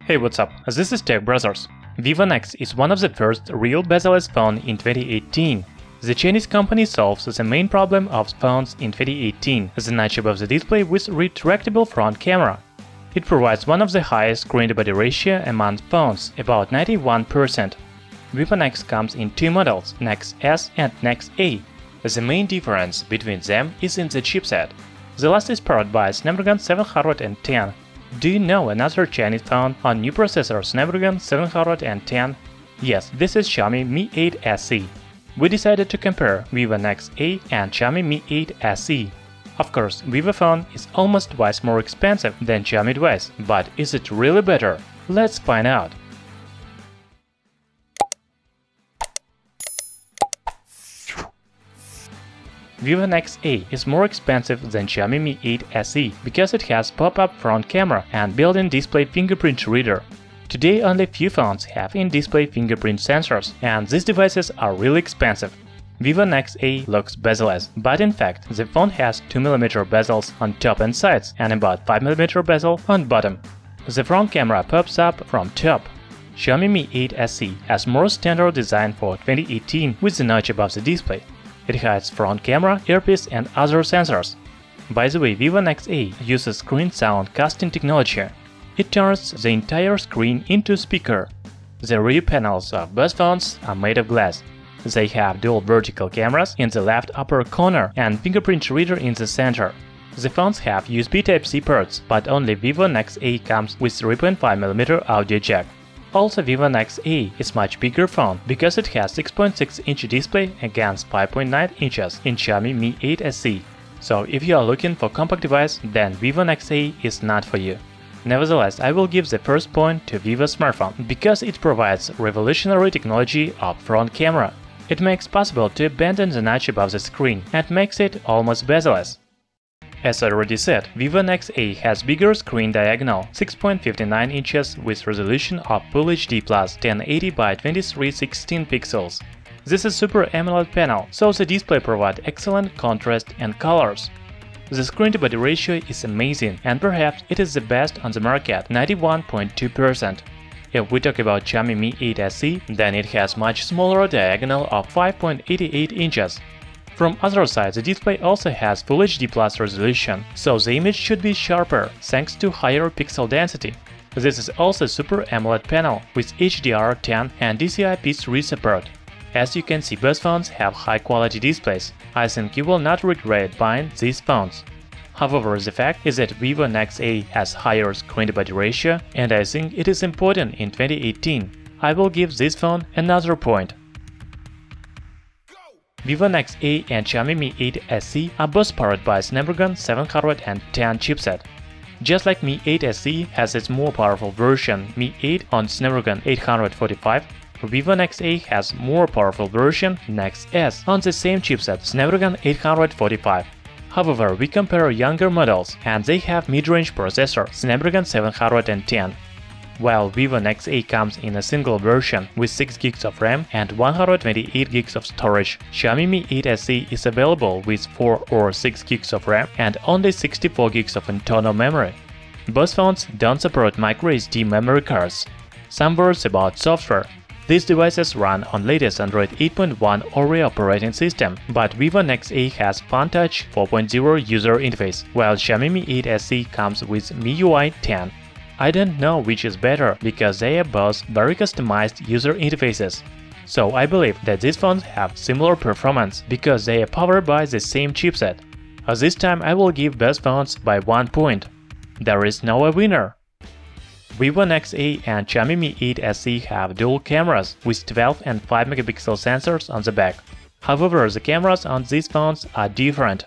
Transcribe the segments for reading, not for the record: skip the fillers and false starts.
Hey, what's up? This is Tech Brothers. Vivo NEX is one of the first real bezel-less phones in 2018. The Chinese company solves the main problem of phones in 2018, the notch above the display with retractable front camera. It provides one of the highest screen-to-body ratio among phones, about 91%. Vivo NEX comes in two models, NEX S and NEX A. The main difference between them is in the chipset. The last is powered by Snapdragon 710. Do you know another Chinese phone on new processor Snapdragon 710? Yes, this is Xiaomi Mi 8 SE. We decided to compare Vivo NEX A and Xiaomi Mi 8 SE. Of course, Vivo phone is almost twice more expensive than Xiaomi device, but is it really better? Let's find out. Vivo NEX A is more expensive than Xiaomi Mi 8 SE because it has pop-up front camera and built-in display fingerprint reader. Today only few phones have in-display fingerprint sensors, and these devices are really expensive. Vivo NEX A looks bezel-less, but in fact the phone has 2mm bezels on top and sides and about 5mm bezel on bottom. The front camera pops up from top. Xiaomi Mi 8 SE has more standard design for 2018 with the notch above the display. It has front camera, earpiece and other sensors. By the way, Vivo NEX A uses screen sound casting technology. It turns the entire screen into a speaker. The rear panels of both phones are made of glass. They have dual vertical cameras in the left upper corner and fingerprint reader in the center. The phones have USB Type-C ports, but only Vivo NEX A comes with 3.5mm audio jack. Also, Vivo NEX A is much bigger phone because it has 6.6-inch display against 5.9 inches in Xiaomi Mi 8 SE. So if you are looking for compact device, then Vivo NEX A is not for you. Nevertheless, I will give the first point to Vivo smartphone because it provides revolutionary technology of front camera. It makes possible to abandon the notch above the screen and makes it almost bezel-less. As already said, Vivo NEX A has bigger screen diagonal, 6.59 inches with resolution of Full HD Plus 1080 by 2316 pixels. This is Super AMOLED panel, so the display provides excellent contrast and colors. The screen-to-body ratio is amazing, and perhaps it is the best on the market, 91.2%. If we talk about Xiaomi Mi 8 SE, then it has much smaller diagonal of 5.88 inches. From other side, the display also has Full HD Plus resolution, so the image should be sharper thanks to higher pixel density. This is also Super AMOLED panel with HDR10 and DCI-P3 support. As you can see, both phones have high-quality displays. I think you will not regret buying these phones. However, the fact is that Vivo NEX A has higher screen-to-body ratio, and I think it is important in 2018. I will give this phone another point. Vivo NEX A and Xiaomi Mi 8 SE are both powered by Snapdragon 710 chipset. Just like Mi 8 SE has its more powerful version Mi 8 on Snapdragon 845, Vivo NEX A has more powerful version NEX S on the same chipset Snapdragon 845. However, we compare younger models and they have mid-range processor Snapdragon 710. While Vivo NEX A comes in a single version with 6GB of RAM and 128GB of storage, Xiaomi Mi 8 SE is available with 4 or 6GB of RAM and only 64GB of internal memory. Both phones don't support microSD memory cards. Some words about software. These devices run on latest Android 8.1 Oreo operating system, but Vivo NEX A has FunTouch 4.0 user interface, while Xiaomi Mi 8 SE comes with MIUI 10. I don't know which is better because they are both very customized user interfaces. So I believe that these phones have similar performance because they are powered by the same chipset. This time I will give both phones by 1 point. There is no winner. Vivo NEX A and Xiaomi Mi 8 SE have dual cameras with 12 and 5MP sensors on the back. However, the cameras on these phones are different.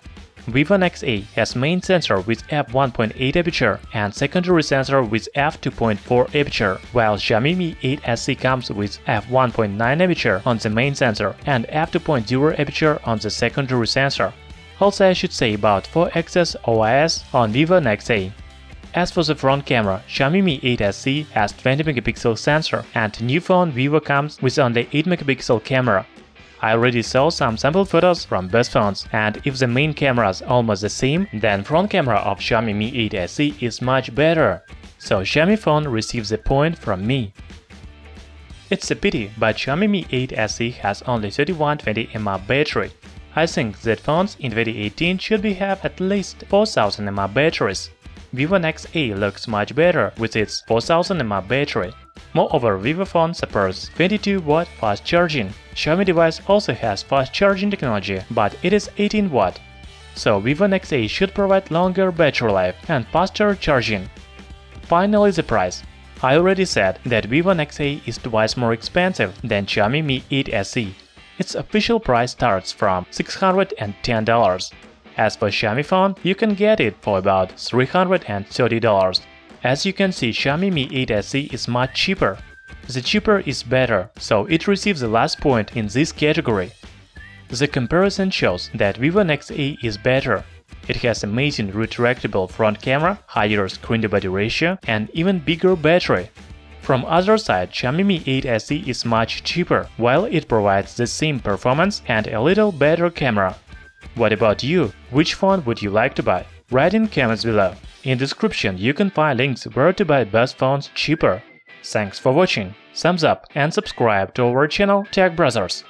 Vivo NEX A has main sensor with f1.8 aperture and secondary sensor with f2.4 aperture, while Xiaomi Mi 8 SE comes with f1.9 aperture on the main sensor and f2.0 aperture on the secondary sensor. Also, I should say about 4-axis OIS on Vivo NEX A. As for the front camera, Xiaomi Mi 8 SE has 20MP sensor and new phone Vivo comes with only 8MP camera. I already saw some sample photos from both phones, and if the main camera is almost the same, then front camera of Xiaomi Mi 8 SE is much better. so Xiaomi phone receives a point from me. It's a pity, but Xiaomi Mi 8 SE has only 3120 mAh battery. I think that phones in 2018 should have at least 4000 mAh batteries. Vivo NEX A looks much better with its 4000 mAh battery. Moreover, Vivo phone supports 22-watt fast charging. Xiaomi device also has fast charging technology, but it is 18-watt. So Vivo NEX A should provide longer battery life and faster charging. Finally, the price. I already said that Vivo NEX A is twice more expensive than Xiaomi Mi 8 SE. Its official price starts from $610. As for Xiaomi phone, you can get it for about $330. As you can see, Xiaomi Mi 8 SE is much cheaper. The cheaper is better, so it receives the last point in this category. The comparison shows that Vivo NEX A is better. It has amazing retractable front camera, higher screen-to-body ratio, and even bigger battery. From other side, Xiaomi Mi 8 SE is much cheaper, while it provides the same performance and a little better camera. What about you? Which phone would you like to buy? Write in comments below. In description you can find links where to buy best phones cheaper. Thanks for watching, thumbs up and subscribe to our channel Tech Brothers.